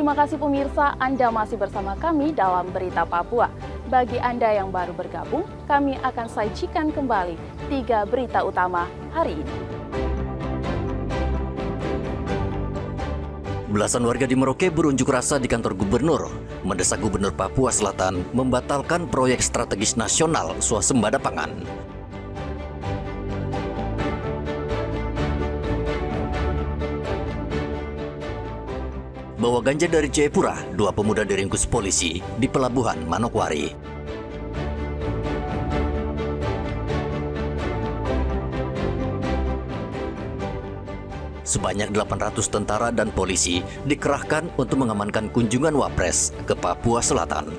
Terima kasih pemirsa, Anda masih bersama kami dalam Berita Papua. Bagi Anda yang baru bergabung, kami akan sajikan kembali 3 berita utama hari ini. Belasan warga di Merauke berunjuk rasa di kantor gubernur, mendesak Gubernur Papua Selatan membatalkan proyek strategis nasional swasembada pangan. Bawa ganja dari Jayapura, 2 pemuda diringkus polisi di Pelabuhan Manokwari. Sebanyak 800 tentara dan polisi dikerahkan untuk mengamankan kunjungan Wapres ke Papua Selatan.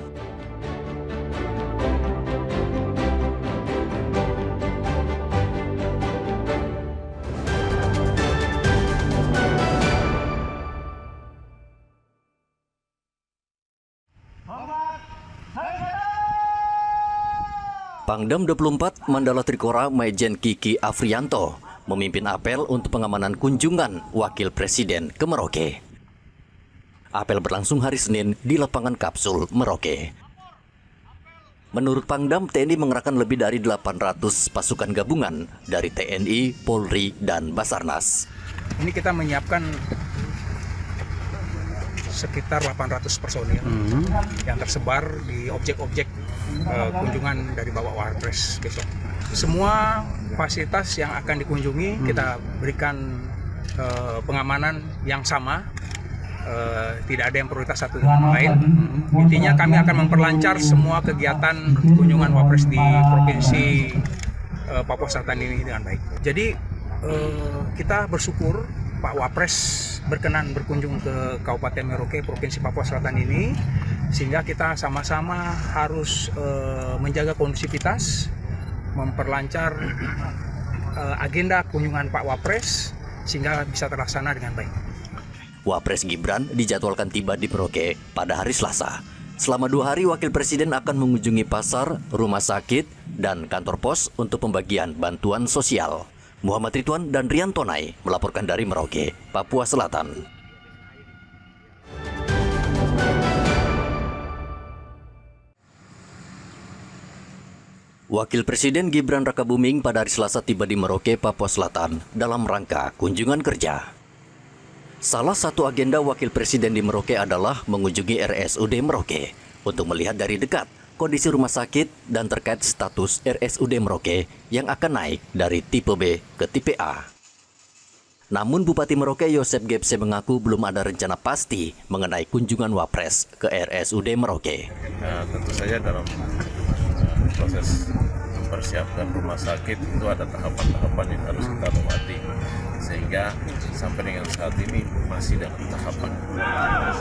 Pangdam 24 Mandala Trikora Majen Kiki Afrianto memimpin apel untuk pengamanan kunjungan Wakil Presiden ke Merauke. Apel berlangsung hari Senin di lapangan Kapsul, Merauke. Menurut Pangdam, TNI mengerahkan lebih dari 800 pasukan gabungan dari TNI, Polri, dan Basarnas. Ini kita menyiapkan sekitar 800 personil yang tersebar di objek-objek kunjungan dari Bapak Wapres besok. Semua fasilitas yang akan dikunjungi kita berikan pengamanan yang sama, tidak ada yang prioritas satu lain. Intinya kami akan memperlancar semua kegiatan kunjungan Wapres di Provinsi Papua Selatan ini dengan baik. Jadi kita bersyukur Pak Wapres berkenan berkunjung ke Kabupaten Merauke, Provinsi Papua Selatan ini, sehingga kita sama-sama harus menjaga kondusivitas, memperlancar agenda kunjungan Pak Wapres sehingga bisa terlaksana dengan baik. Wapres Gibran dijadwalkan tiba di Merauke pada hari Selasa. Selama 2 hari, Wakil Presiden akan mengunjungi pasar, rumah sakit, dan kantor pos untuk pembagian bantuan sosial. Muhammad Ridwan dan Rian Tonai melaporkan dari Merauke, Papua Selatan. Wakil Presiden Gibran Rakabuming pada hari Selasa tiba di Merauke, Papua Selatan dalam rangka kunjungan kerja. Salah satu agenda Wakil Presiden di Merauke adalah mengunjungi RSUD Merauke untuk melihat dari dekat kondisi rumah sakit dan terkait status RSUD Merauke yang akan naik dari tipe B ke tipe A. Namun Bupati Merauke Yosep Gebse mengaku belum ada rencana pasti mengenai kunjungan Wapres ke RSUD Merauke. Tentu saja dalam proses mempersiapkan rumah sakit itu ada tahapan-tahapan yang harus kita lewati, sehingga sampai dengan saat ini masih dalam tahapan,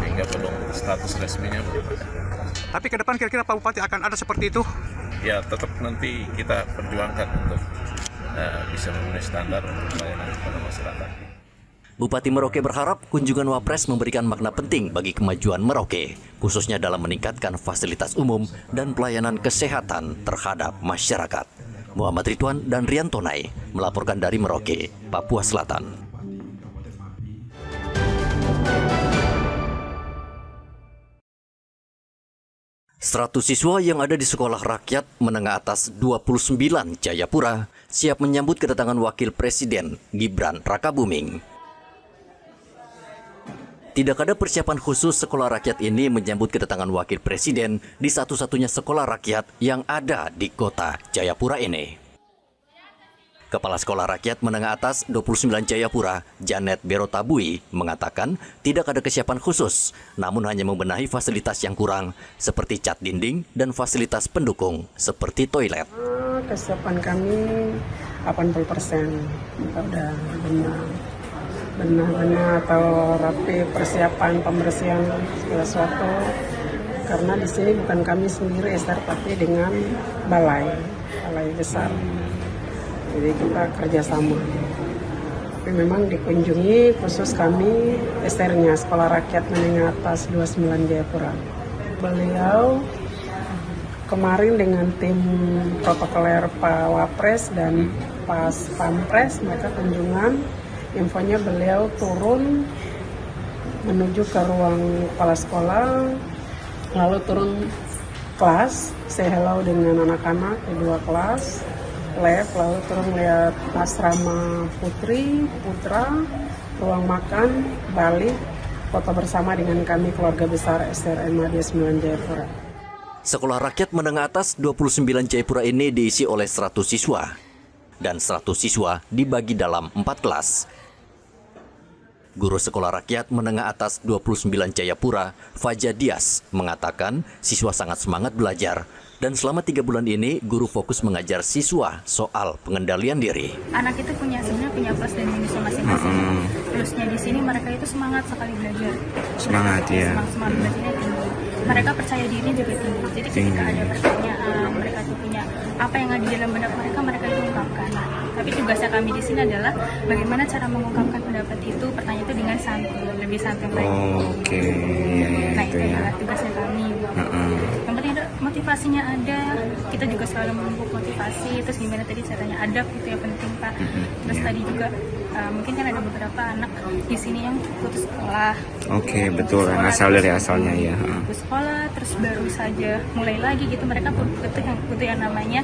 sehingga belum status resminya belum ada. Tapi ke depan kira-kira Pak Bupati akan ada seperti itu? Ya, tetap nanti kita perjuangkan untuk bisa memenuhi standar untuk pelayanan kepada masyarakat. Bupati Merauke berharap kunjungan Wapres memberikan makna penting bagi kemajuan Merauke, khususnya dalam meningkatkan fasilitas umum dan pelayanan kesehatan terhadap masyarakat. Muhammad Ridwan dan Rian Tonai melaporkan dari Merauke, Papua Selatan. Seratus siswa yang ada di Sekolah Rakyat Menengah Atas 29 Jayapura siap menyambut kedatangan Wakil Presiden Gibran Rakabuming. Tidak ada persiapan khusus sekolah rakyat ini menyambut kedatangan Wakil Presiden di satu-satunya sekolah rakyat yang ada di kota Jayapura ini. Kepala Sekolah Rakyat Menengah Atas 29 Jayapura, Janet Berotabui, mengatakan tidak ada kesiapan khusus, namun hanya membenahi fasilitas yang kurang, seperti cat dinding dan fasilitas pendukung, seperti toilet. Kesiapan kami 80%, kita udah benar-benar atau rapi persiapan pembersihan segala sesuatu, karena di sini bukan kami sendiri SR, tapi dengan balai besar. Jadi kita kerjasama. Tapi memang dikunjungi khusus kami SR-nya Sekolah Rakyat Menengah Atas 29 Jayapura. Beliau kemarin dengan tim protokoler Pak Wapres dan Pas Pampres mereka kunjungan. Infonya beliau turun menuju ke ruang kepala sekolah, lalu turun kelas, say hello dengan anak-anak di 2 kelas, lab, lalu turun lihat asrama putri, putra, ruang makan, balik, foto bersama dengan kami keluarga besar SRMAD 9 Jayapura. Sekolah Rakyat Menengah Atas 29 Jayapura ini diisi oleh 100 siswa. Dan 100 siswa dibagi dalam 4 kelas. Guru Sekolah Rakyat Menengah Atas 29 Jayapura, Faja Dias, mengatakan siswa sangat semangat belajar. Dan selama 3 bulan ini, guru fokus mengajar siswa soal pengendalian diri. Anak itu sebenarnya punya plus dan minusnya masing-masing. Plusnya di sini mereka itu semangat sekali belajar. Semangat ya. Semangat belajarnya tinggi. Mereka percaya diri juga tinggi. Jadi ketika ada pertanyaan, mereka tuh punya apa yang ada di dalam benak mereka, mereka itu ungkapkan. Tapi tugasnya kami di sini adalah bagaimana cara mengungkapkan pendapat itu, pertanyaan itu dengan santai, lebih santai lagi. Oke, iya, Nah itu itu ya. adalah tugasnya kami. Yang penting ada motivasinya ada, kita juga selalu memupuk motivasi. Terus gimana tadi saya tanya adab itu yang penting Pak. Terus tadi juga mungkin kan ada beberapa anak di sini yang putus sekolah. Oke, betul kan, asal dari asalnya ya. Putus sekolah, terus baru saja mulai lagi gitu, mereka butuh yang namanya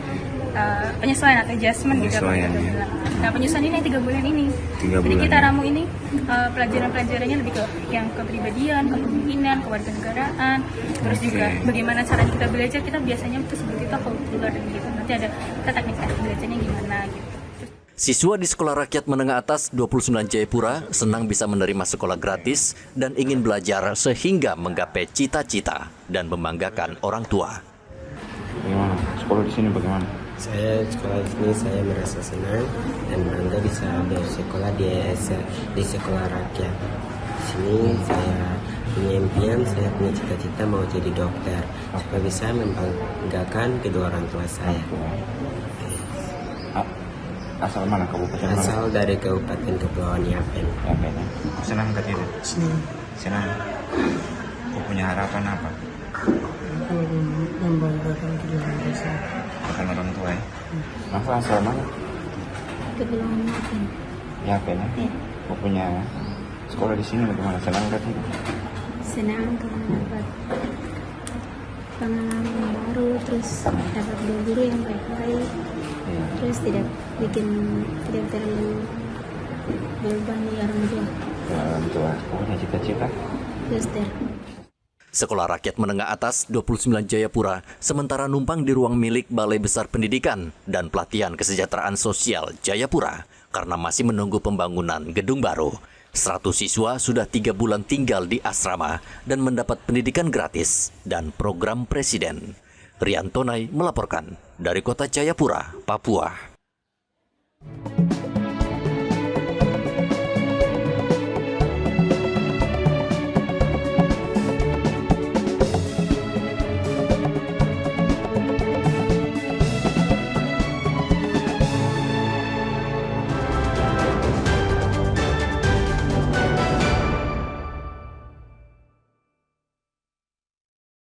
penyesuaian atau adjustment gitu. Penyesuaian, ya. Nah penyesuaian ini 3 bulan ini. 3 Jadi bulan, kita ya. ramu ini pelajaran-pelajarannya lebih ke yang kepribadian, kepemimpinan, kewarganegaraan, terus juga bagaimana caranya kita belajar. Kita biasanya itu seperti itu populer gitu. Nanti ada kita teknik belajarnya gimana gitu. Siswa di Sekolah Rakyat Menengah Atas 29 Jayapura senang bisa menerima sekolah gratis dan ingin belajar sehingga menggapai cita-cita dan membanggakan orang tua. Gimana? Sekolah di sini bagaimana? Saya sekolah di sini saya merasa senang dan bangga bisa bersekolah di sekolah rakyat. Di sini saya punya impian, saya punya cita-cita mau jadi dokter supaya bisa membanggakan kedua orang tua saya. Asal mana, kabupaten mana? Asal dari Kabupaten Kepulauan Yapen. Ya, kayaknya. Senang ke tidak? Senang. Kau punya harapan apa? Membanggakan kedua orang tua saya. Bukan orang tua ya? Masa asal mana? Kepulauan Yapen. Yapen ya? Kau punya sekolah di sini bagaimana? Senang ke tidak? Senang karena dapat pengalaman baru, terus dapat guru yang baik-baik, terus tidak terlalu berbani orang tua. Orang tua. Kau punya cita-cita? Suster. Sekolah Rakyat Menengah Atas 29 Jayapura sementara numpang di ruang milik Balai Besar Pendidikan dan Pelatihan Kesejahteraan Sosial Jayapura karena masih menunggu pembangunan gedung baru. 100 siswa sudah 3 bulan tinggal di asrama dan mendapat pendidikan gratis dan program presiden. Rian Tonai melaporkan dari Kota Jayapura, Papua.